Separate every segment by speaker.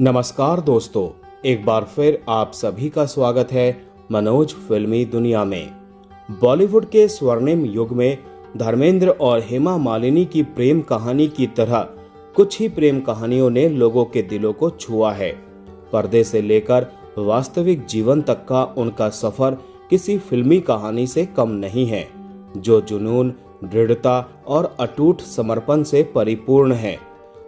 Speaker 1: नमस्कार दोस्तों, एक बार फिर आप सभी का स्वागत है मनोज फिल्मी दुनिया में। बॉलीवुड के स्वर्णिम युग में धर्मेंद्र और हेमा मालिनी की प्रेम कहानी की तरह कुछ ही प्रेम कहानियों ने लोगों के दिलों को छुआ है। पर्दे से लेकर वास्तविक जीवन तक का उनका सफर किसी फिल्मी कहानी से कम नहीं है, जो जुनून, दृढ़ता और अटूट समर्पण से परिपूर्ण है।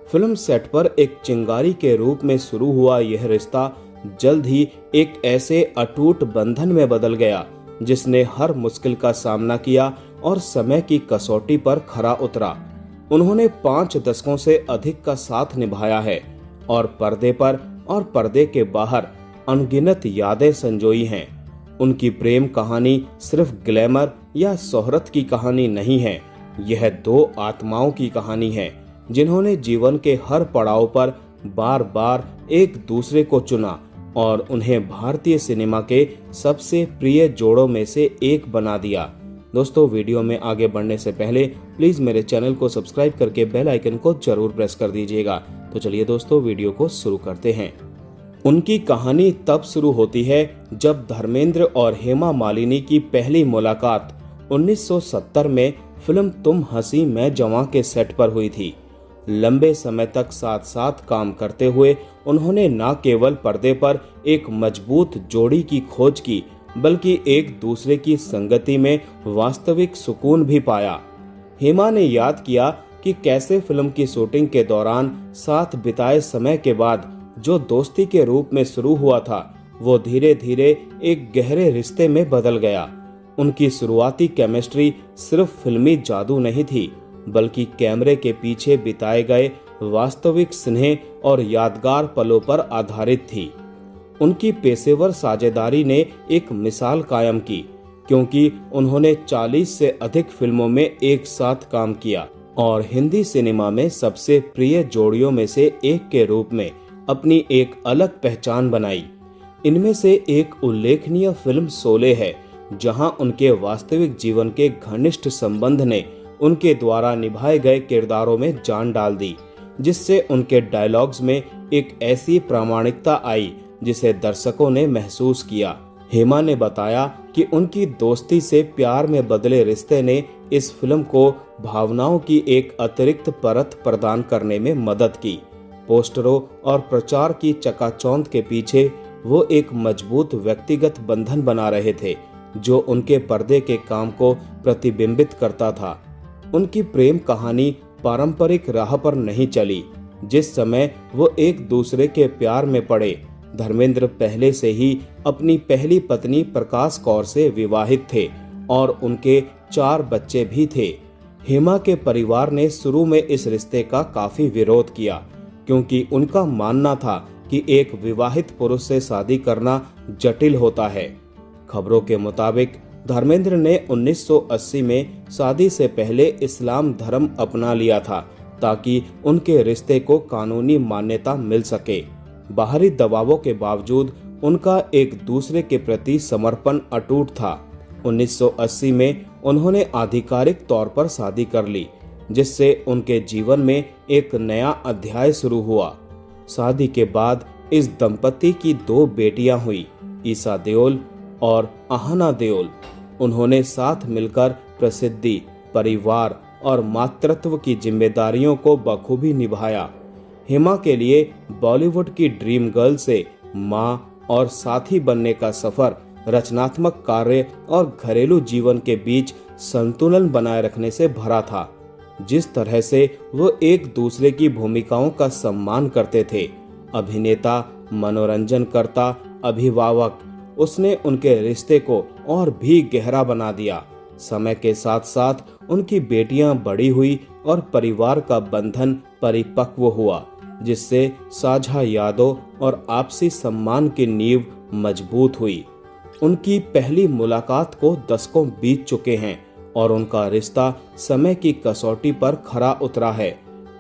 Speaker 1: फिल्म सेट पर एक चिंगारी के रूप में शुरू हुआ यह रिश्ता जल्द ही एक ऐसे अटूट बंधन में बदल गया जिसने हर मुश्किल का सामना किया और समय की कसौटी पर खरा उतरा। उन्होंने 5 दशकों से अधिक का साथ निभाया है और पर्दे पर और पर्दे के बाहर अनगिनत यादें संजोई हैं। उनकी प्रेम कहानी सिर्फ ग्लैमर या शोहरत की कहानी नहीं है, यह 2 आत्माओं की कहानी है जिन्होंने जीवन के हर पड़ाव पर बार बार एक दूसरे को चुना और उन्हें भारतीय सिनेमा के सबसे प्रिय जोड़ों में से एक बना दिया। दोस्तों, वीडियो में आगे बढ़ने से पहले प्लीज मेरे चैनल को सब्सक्राइब करके बेल आइकन को जरूर प्रेस कर दीजिएगा। तो चलिए दोस्तों, वीडियो को शुरू करते हैं। उनकी कहानी तब शुरू होती है जब धर्मेंद्र और हेमा मालिनी की पहली मुलाकात 1970 में फिल्म तुम हंसी मैं जवां के सेट पर हुई थी। लंबे समय तक साथ साथ काम करते हुए उन्होंने न केवल पर्दे पर एक मजबूत जोड़ी की खोज की, बल्कि एक दूसरे की संगति में वास्तविक सुकून भी पाया। हेमा ने याद किया कि कैसे फिल्म की शूटिंग के दौरान साथ बिताए समय के बाद जो दोस्ती के रूप में शुरू हुआ था, वो धीरे धीरे एक गहरे रिश्ते में बदल गया। उनकी शुरुआती केमिस्ट्री सिर्फ फिल्मी जादू नहीं थी, बल्कि कैमरे के पीछे बिताए गए वास्तविक स्नेह और यादगार पलों पर आधारित थी। उनकी पेशेवर साझेदारी ने एक मिसाल कायम की, क्योंकि उन्होंने 40 से अधिक फिल्मों में एक साथ काम किया और हिंदी सिनेमा में सबसे प्रिय जोड़ियों में से एक के रूप में अपनी एक अलग पहचान बनाई। इनमें से एक उल्लेखनीय फिल्म शोले है, जहां उनके वास्तविक जीवन के घनिष्ठ संबंध ने उनके द्वारा निभाए गए किरदारों में जान डाल दी, जिससे उनके डायलॉग्स में एक ऐसी प्रामाणिकता आई जिसे दर्शकों ने महसूस किया। हेमा ने बताया कि उनकी दोस्ती से प्यार में बदले रिश्ते ने इस फिल्म को भावनाओं की एक अतिरिक्त परत प्रदान करने में मदद की। पोस्टरों और प्रचार की चकाचौंध के पीछे वो एक मजबूत व्यक्तिगत बंधन बना रहे थे, जो उनके पर्दे के काम को प्रतिबिंबित करता था। उनकी प्रेम कहानी पारंपरिक राह पर नहीं चली। जिस समय वो एक दूसरे के प्यार में पड़े, धर्मेंद्र पहले से ही अपनी पहली पत्नी प्रकाश कौर से विवाहित थे और उनके 4 बच्चे भी थे। हेमा के परिवार ने शुरू में इस रिश्ते का काफी विरोध किया, क्योंकि उनका मानना था कि एक विवाहित पुरुष से शादी करना जटिल होता है। खबरों के मुताबिक धर्मेंद्र ने 1980 में शादी से पहले इस्लाम धर्म अपना लिया था, ताकि उनके रिश्ते को कानूनी मान्यता मिल सके। बाहरी दबावों के बावजूद उनका एक दूसरे के प्रति समर्पण अटूट था। 1980 में उन्होंने आधिकारिक तौर पर शादी कर ली, जिससे उनके जीवन में एक नया अध्याय शुरू हुआ। शादी के बाद इस दंपति की 2 बेटियां हुई, ईसा देओल और आहना देओल। उन्होंने साथ मिलकर प्रसिद्धि, परिवार और मातृत्व की जिम्मेदारियों को बखूबी निभाया। हेमा के लिए बॉलीवुड की ड्रीम गर्ल से मां और साथी बनने का सफर रचनात्मक कार्य और घरेलू जीवन के बीच संतुलन बनाए रखने से भरा था। जिस तरह से वो एक दूसरे की भूमिकाओं का सम्मान करते थे, अभिनेता, मनोरंजनकर्ता, अभिभावक, उसने उनके रिश्ते को और भी गहरा बना दिया। समय के साथ साथ उनकी बेटियां बड़ी हुई और परिवार का बंधन परिपक्व हुआ, जिससे साझा यादों और आपसी सम्मान की नींव मजबूत हुई। उनकी पहली मुलाकात को दशकों बीत चुके हैं और उनका रिश्ता समय की कसौटी पर खरा उतरा है।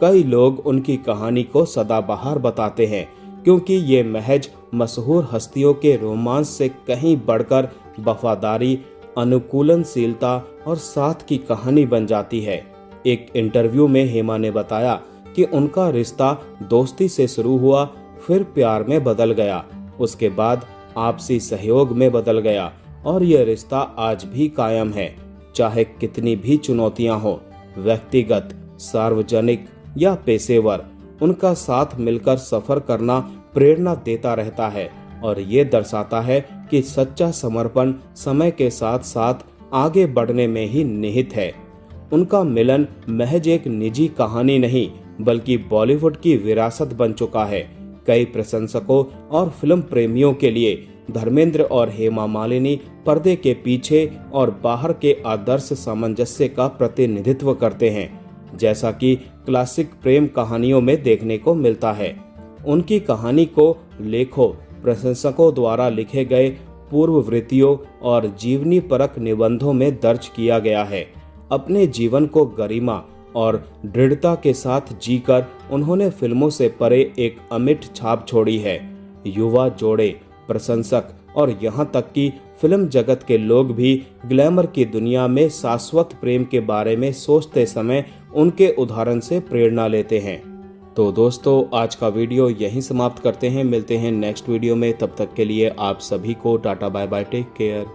Speaker 1: कई लोग उनकी कहानी को सदाबहार बताते हैं, क्योंकि ये महज मशहूर हस्तियों के रोमांस से कहीं बढ़कर वफादारी, अनुकूलनशीलता और साथ की कहानी बन जाती है। एक इंटरव्यू में हेमा ने बताया कि उनका रिश्ता दोस्ती से शुरू हुआ, फिर प्यार में बदल गया, उसके बाद आपसी सहयोग में बदल गया और यह रिश्ता आज भी कायम है। चाहे कितनी भी चुनौतियां हो, व्यक्तिगत, सार्वजनिक या पेशेवर, उनका साथ मिलकर सफर करना प्रेरणा देता रहता है और ये दर्शाता है कि सच्चा समर्पण समय के साथ साथ आगे बढ़ने में ही निहित है। उनका मिलन महज एक निजी कहानी नहीं बल्कि बॉलीवुड की विरासत बन चुका है। कई प्रशंसकों और फिल्म प्रेमियों के लिए धर्मेंद्र और हेमा मालिनी पर्दे के पीछे और बाहर के आदर्श सामंजस्य का प्रतिनिधित्व करते हैं, जैसा कि क्लासिक प्रेम कहानियों में देखने को मिलता है। उनकी कहानी को लेखों, प्रशंसकों द्वारा लिखे गए पूर्ववृत्तियों और जीवनी परक निबंधों में दर्ज किया गया है। अपने जीवन को गरिमा और दृढ़ता के साथ जीकर उन्होंने फिल्मों से परे एक अमिट छाप छोड़ी है। युवा जोड़े, प्रशंसक और यहाँ तक कि फिल्म जगत के लोग भी ग्लैमर की दुनिया में शाश्वत प्रेम के बारे में सोचते समय उनके उदाहरण से प्रेरणा लेते हैं। तो दोस्तों, आज का वीडियो यहीं समाप्त करते हैं। मिलते हैं नेक्स्ट वीडियो में। तब तक के लिए आप सभी को tata bye bye, take care.